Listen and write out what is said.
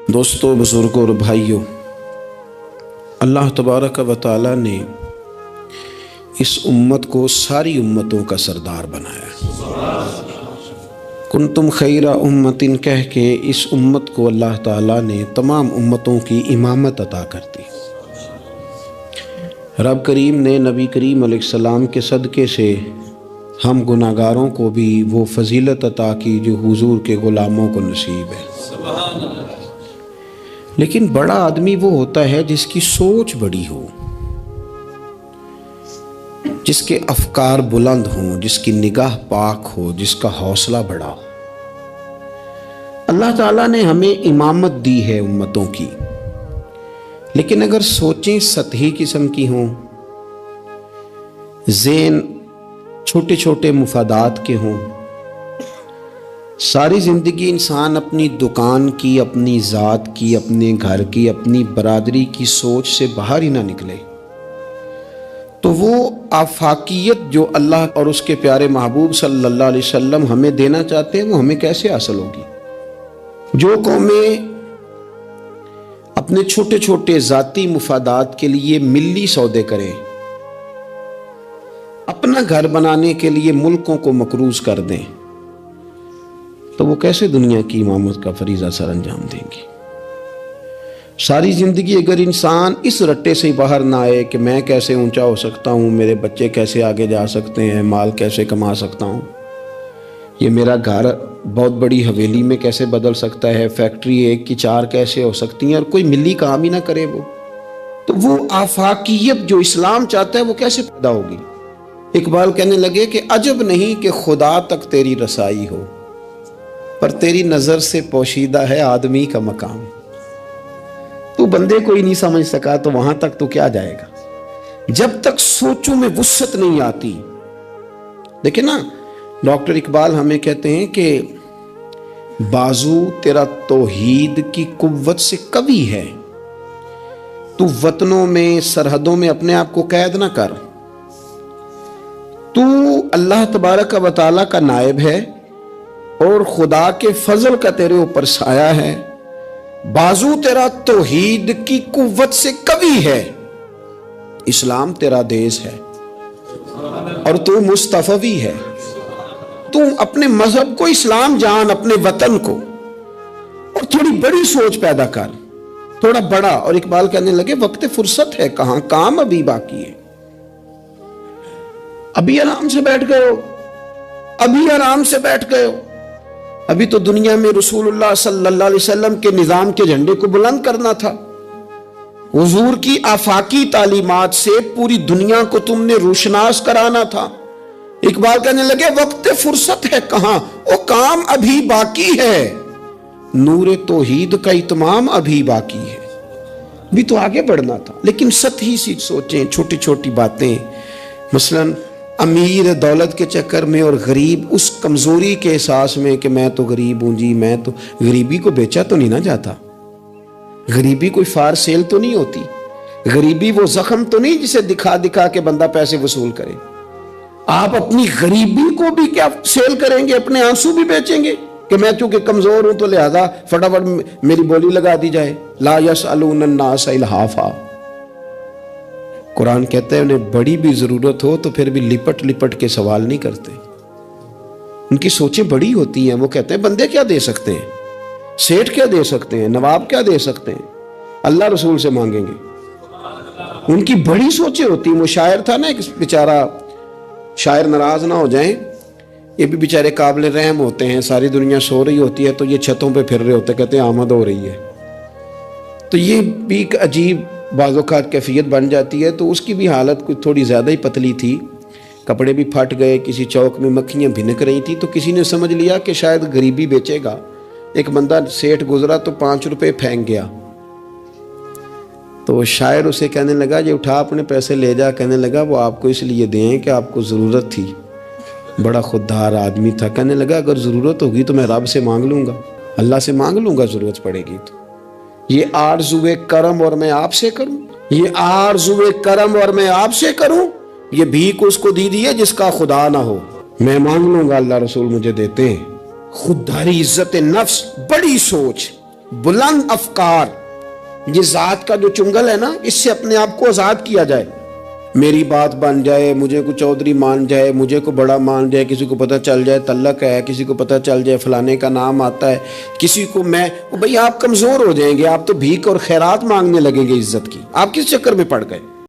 دوستو، بزرگوں اور بھائیوں، اللہ تبارک و تعالی نے اس امت کو ساری امتوں کا سردار بنایا۔ کنتم خیر امت کہہ کے اس امت کو اللہ تعالیٰ نے تمام امتوں کی امامت عطا کر دی۔ رب کریم نے نبی کریم علیہ السلام کے صدقے سے ہم گناہگاروں کو بھی وہ فضیلت عطا کی جو حضور کے غلاموں کو نصیب ہے۔ لیکن بڑا آدمی وہ ہوتا ہے جس کی سوچ بڑی ہو، جس کے افکار بلند ہوں، جس کی نگاہ پاک ہو، جس کا حوصلہ بڑا ہو۔ اللہ تعالیٰ نے ہمیں امامت دی ہے امتوں کی، لیکن اگر سوچیں سطحی قسم کی ہوں، ذہن چھوٹے چھوٹے مفادات کے ہوں، ساری زندگی انسان اپنی دکان کی، اپنی ذات کی، اپنے گھر کی، اپنی برادری کی سوچ سے باہر ہی نہ نکلے، تو وہ آفاقیت جو اللہ اور اس کے پیارے محبوب صلی اللہ علیہ وسلم ہمیں دینا چاہتے ہیں وہ ہمیں کیسے حاصل ہوگی؟ جو قومیں اپنے چھوٹے چھوٹے ذاتی مفادات کے لیے ملی سودے کریں، اپنا گھر بنانے کے لیے ملکوں کو مقروض کر دیں، تو وہ کیسے دنیا کی امامت کا فریضہ سر انجام دیں گی؟ ساری زندگی اگر انسان اس رٹے سے باہر نہ آئے کہ میں کیسے اونچا ہو سکتا ہوں، میرے بچے کیسے آگے جا سکتے ہیں، مال کیسے کما سکتا ہوں، یہ میرا گھر بہت بڑی حویلی میں کیسے بدل سکتا ہے، فیکٹری ایک کی 4 کیسے ہو سکتی ہیں، اور کوئی ملی کام ہی نہ کرے، تو وہ آفاقیت جو اسلام چاہتا ہے وہ کیسے پیدا ہوگی؟ اقبال کہنے لگے کہ عجب نہیں کہ خدا تک تیری رسائی ہو، پر تیری نظر سے پوشیدہ ہے آدمی کا مقام۔ تو بندے کو ہی نہیں سمجھ سکا تو وہاں تک تو کیا جائے گا؟ جب تک سوچوں میں وسعت نہیں آتی۔ دیکھیں نا، ڈاکٹر اقبال ہمیں کہتے ہیں کہ بازو تیرا توحید کی قوت سے قوی ہے، تو وطنوں میں سرحدوں میں اپنے آپ کو قید نہ کر، تو اللہ تبارک و تعالیٰ کا نائب ہے اور خدا کے فضل کا تیرے اوپر سایہ ہے، بازو تیرا توحید کی قوت سے قوی ہے، اسلام تیرا دیس ہے اور تو مصطفی ہے۔ تو اپنے مذہب کو اسلام جان، اپنے وطن کو، اور تھوڑی بڑی سوچ پیدا کر، تھوڑا بڑا۔ اور اقبال کہنے لگے وقت فرصت ہے کہاں، کام ابھی باقی ہے، ابھی آرام سے بیٹھ گئے ہو، ابھی آرام سے بیٹھ گئے ہو، ابھی تو دنیا میں رسول اللہ صلی اللہ علیہ وسلم کے نظام کے جھنڈے کو بلند کرنا تھا، حضور کی آفاقی تعلیمات سے پوری دنیا کو تم نے روشناس کرانا تھا۔ اقبال کہنے لگے وقت فرصت ہے کہاں، وہ کام ابھی باقی ہے، نور توحید کا اتمام ابھی باقی ہے، بھی تو آگے بڑھنا تھا۔ لیکن سطحی سی سوچیں، چھوٹی چھوٹی باتیں، مثلاً امیر دولت کے چکر میں اور غریب اس کمزوری کے احساس میں کہ میں تو غریب ہوں جی، میں تو، غریبی کو بیچا تو نہیں نہ جاتا، غریبی کوئی فار سیل تو نہیں ہوتی، غریبی وہ زخم تو نہیں جسے دکھا دکھا کے بندہ پیسے وصول کرے۔ آپ اپنی غریبی کو بھی کیا سیل کریں گے، اپنے آنسو بھی بیچیں گے کہ میں چونکہ کمزور ہوں تو لہذا فٹافٹ میری بولی لگا دی جائے؟ لا یسألون الناس الحافا۔ قرآن کہتا ہے انہیں بڑی بھی ضرورت ہو تو پھر بھی لپٹ لپٹ کے سوال نہیں کرتے، ان کی سوچیں بڑی ہوتی ہیں۔ وہ کہتے ہیں بندے کیا دے سکتے ہیں، سیٹھ کیا دے سکتے ہیں، نواب کیا دے سکتے ہیں، اللہ رسول سے مانگیں گے۔ ان کی بڑی سوچیں ہوتی ہیں۔ وہ شاعر تھا نا ایک بیچارہ، شاعر ناراض نہ ہو جائیں، یہ بھی بیچارے قابل رحم ہوتے ہیں، ساری دنیا سو رہی ہوتی ہے تو یہ چھتوں پہ پھر رہے ہوتے، کہتے ہیں آمد ہو رہی ہے، تو یہ بھی ایک عجیب بعض اوقات کیفیت بن جاتی ہے۔ تو اس کی بھی حالت کچھ تھوڑی زیادہ ہی پتلی تھی، کپڑے بھی پھٹ گئے، کسی چوک میں مکھیاں بھنک رہی تھی، تو کسی نے سمجھ لیا کہ شاید غریبی بیچے گا۔ ایک بندہ سیٹھ گزرا تو 5 روپے پھینک گیا، تو شاعر اسے کہنے لگا یہ اٹھا اپنے پیسے لے جا۔ کہنے لگا وہ آپ کو اس لیے دیں کہ آپ کو ضرورت تھی، بڑا خوددار آدمی تھا۔ کہنے لگا اگر ضرورت ہوگی تو میں رب سے مانگ لوں گا، اللہ سے مانگ لوں گا ضرورت پڑے گی تو۔ یہ آرزوئے کرم اور میں آپ سے کروں، یہ آرزوئے کرم اور میں آپ سے کروں، یہ بھیک اس کو دی دی ہے جس کا خدا نہ ہو، میں مانگ لوں گا اللہ رسول مجھے دیتے ہیں۔ خودداری، عزت نفس، بڑی سوچ، بلند افکار، یہ ذات کا جو چنگل ہے نا، اس سے اپنے آپ کو آزاد کیا جائے. میری بات بن جائے، مجھے کو چودھری مان جائے، مجھے کو بڑا مان جائے، کسی کو پتہ چل جائے تعلق ہے، کسی کو پتہ چل جائے فلانے کا نام آتا ہے، کسی کو میں، بھئی آپ کمزور ہو جائیں گے، آپ تو بھیک اور خیرات مانگنے لگیں گے عزت کی. آپ کس چکر میں پڑ گئے؟